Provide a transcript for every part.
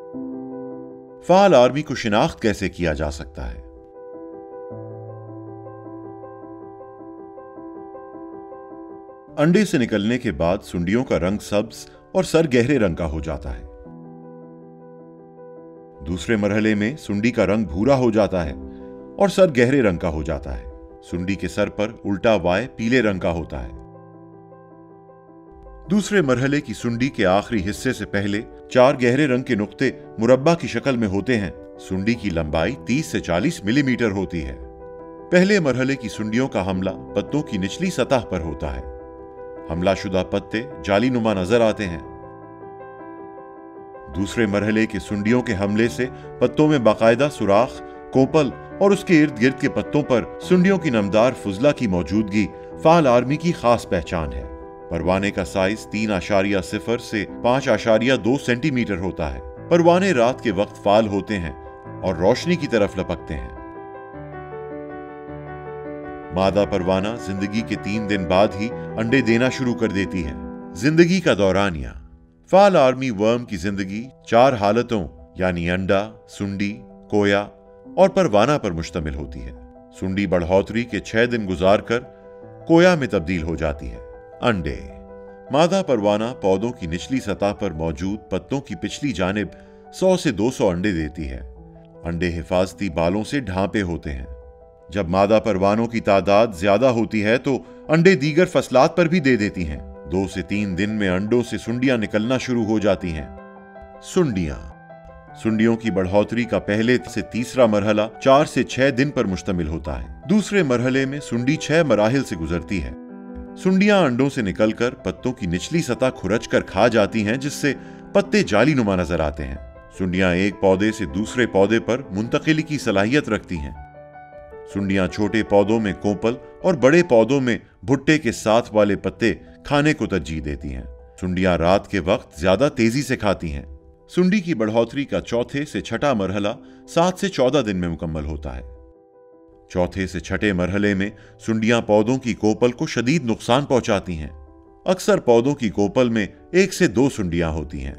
फाल army को शिनाख्त कैसे किया जा सकता है? अंडे से निकलने के बाद सुंडियों का रंग सब्ज और सर गहरे रंग का हो जाता है। दूसरे मरहले में सुंडी का रंग भूरा हो जाता है और सर गहरे रंग का हो जाता है। सुंडी के सर पर उल्टा वाय पीले रंग का होता है। दूसरे मरहले की सुंडी के आखिरी हिस्से से पहले 4 गहरे रंग के नुक्ते मुरब्बा की शक्ल में होते हैं। सुंडी की लंबाई 30 से 40 मिलीमीटर होती है। पहले मरहले की सुंडियों का हमला पत्तों की निचली सतह पर होता है। हमलाशुदा पत्ते जालीनुमा नजर आते हैं। दूसरे मरहले के सुंडियों के हमले से पत्तों में बाकायदा सुराख, कोपल और उसके इर्द गिर्द के पत्तों पर सुंडियों की नमदार फुजला की मौजूदगी फाल आर्मी की खास पहचान है। परवाने का साइज 3.0 से 5.2 सेंटीमीटर होता है। परवाने रात के वक्त फाल होते हैं और रोशनी की तरफ लपकते हैं। मादा परवाना जिंदगी के 3 दिन बाद ही अंडे देना शुरू कर देती है। जिंदगी का दौरानिया। फाल आर्मी वर्म की जिंदगी 4 हालतों यानी अंडा, सुंडी, कोया और परवाना पर मुश्तमिल होती है। सुंडी बढ़ोतरी के 6 दिन गुजारकर कोया में तब्दील हो जाती है। अंडे। मादा परवाना पौधों की निचली सतह पर मौजूद पत्तों की पिछली जानिब 100 से 200 अंडे देती है। अंडे हिफाजती बालों से ढांपे होते हैं। जब मादा परवानों की तादाद ज्यादा होती है तो अंडे दीगर फसलात पर भी दे देती हैं। 2 से 3 दिन में अंडों से सुंडियां निकलना शुरू हो जाती हैं। सुंडियां। सुंडियों की बढ़ोतरी का पहले से तीसरा मरहला 4 से 6 दिन पर मुश्तमिल होता है। दूसरे मरहले में सुंडी 6 मराहिल से गुजरती है। सुंडियां अंडों से निकलकर पत्तों की निचली सतह खुरचकर खा जाती हैं, जिससे पत्ते जालीनुमा नजर आते हैं। सुंडियां एक पौधे से दूसरे पौधे पर मुंतकिली की सलाहियत रखती हैं। सुंडियां छोटे पौधों में कोपल और बड़े पौधों में भुट्टे के साथ वाले पत्ते खाने को तरजीह देती हैं। सुंडियां रात के वक्त ज्यादा तेजी से खाती हैं। सुंडी की बढ़ोतरी का चौथे से छठा मरहला 7 से 14 दिन में मुकम्मल होता है। चौथे से छठे मरहले में सुंडियां पौधों की कोपल को शदीद नुकसान पहुंचाती हैं। अक्सर पौधों की कोपल में 1 से 2 सुंडियां होती हैं।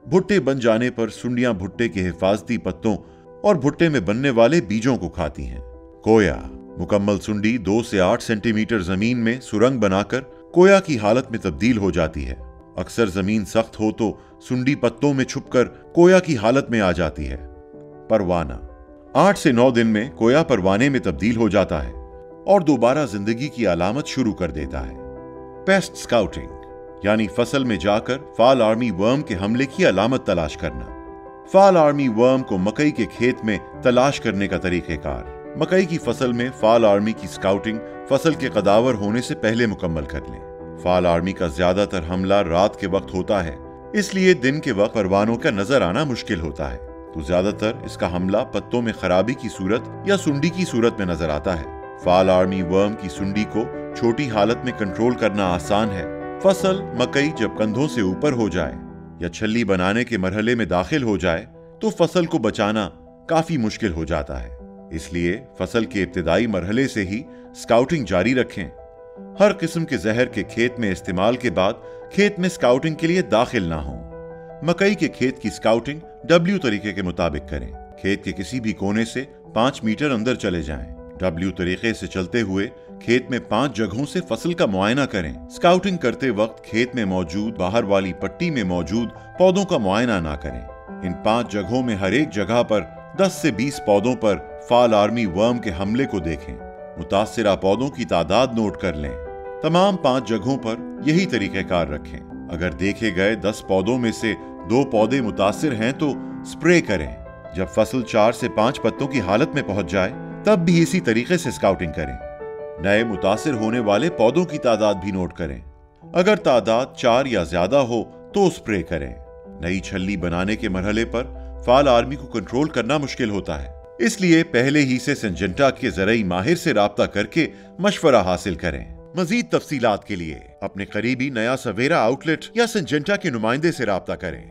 भुट्टे बन जाने पर सुंडियां भुट्टे के हिफाजती पत्तों और भुट्टे में बनने वाले बीजों को खाती हैं। कोया। मुकम्मल सुंडी 2 से 8 सेंटीमीटर जमीन में सुरंग बनाकर कोया की हालत में तब्दील हो जाती है। अक्सर जमीन सख्त हो तो सुंडी पत्तों में छुपकर कोया की हालत में आ जाती है। परवाना। 8 से 9 दिन में कोया परवाने में तब्दील हो जाता है और दोबारा जिंदगी की अलामत शुरू कर देता है। पेस्ट स्काउटिंग यानी फसल में जाकर फाल आर्मी वर्म के हमले की अलामत तलाश करना। फाल आर्मी वर्म को मकई के खेत में तलाश करने का तरीकेकार। मकई की फसल में फाल आर्मी की स्काउटिंग फसल के कदावर होने से पहले मुकम्मल कर लें। फाल आर्मी का ज्यादातर हमला रात के वक्त होता है, इसलिए दिन के वक्त परवानों का नजर आना मुश्किल होता है, तो ज्यादातर इसका हमला पत्तों में खराबी की सूरत या सुंडी की सूरत में नजर आता है। फाल आर्मी वर्म की सुंडी को छोटी हालत में कंट्रोल करना आसान है। फसल मकई जब कंधों से ऊपर हो जाए या छल्ली बनाने के मरहले में दाखिल हो जाए तो फसल को बचाना काफी मुश्किल हो जाता है। इसलिए फसल के इब्तिदाई मरहले से ही स्काउटिंग जारी रखें। हर किस्म के जहर के खेत में इस्तेमाल के बाद खेत में स्काउटिंग के लिए दाखिल ना हो। मकई के खेत की स्काउटिंग W तरीके के मुताबिक करें। खेत के किसी भी कोने से 5 मीटर अंदर चले जाएं। W तरीके से चलते हुए खेत में 5 जगहों से फसल का मुआयना करें। स्काउटिंग करते वक्त खेत में मौजूद बाहर वाली पट्टी में मौजूद पौधों का मुआयना ना करें। इन 5 जगहों में हर एक जगह पर 10 से 20 पौधों पर फाल आर्मी वर्म के हमले को देखें। मुतासिरा पौधों की तादाद नोट कर लें। तमाम 5 जगहों पर यही तरीकेकार रखें। अगर देखे गए 10 पौधों में से 2 पौधे मुतासिर हैं तो स्प्रे करें। जब फसल 4 से 5 पत्तों की हालत में पहुंच जाए तब भी इसी तरीके से स्काउटिंग करें। नए मुतासिर होने वाले पौधों की तादाद भी नोट करें। अगर तादाद 4 या ज्यादा हो तो स्प्रे करें। नई छल्ली बनाने के मरहले पर फाल आर्मी को कंट्रोल करना मुश्किल होता है, इसलिए पहले ही से सिंजेंटा के ज़रई माहिर से राब्ता करके मशवरा हासिल करें। मजीद तफसीलात के लिए अपने करीबी नया सवेरा आउटलेट या सिंजेंटा के नुमाइंदे से राब्ता करें।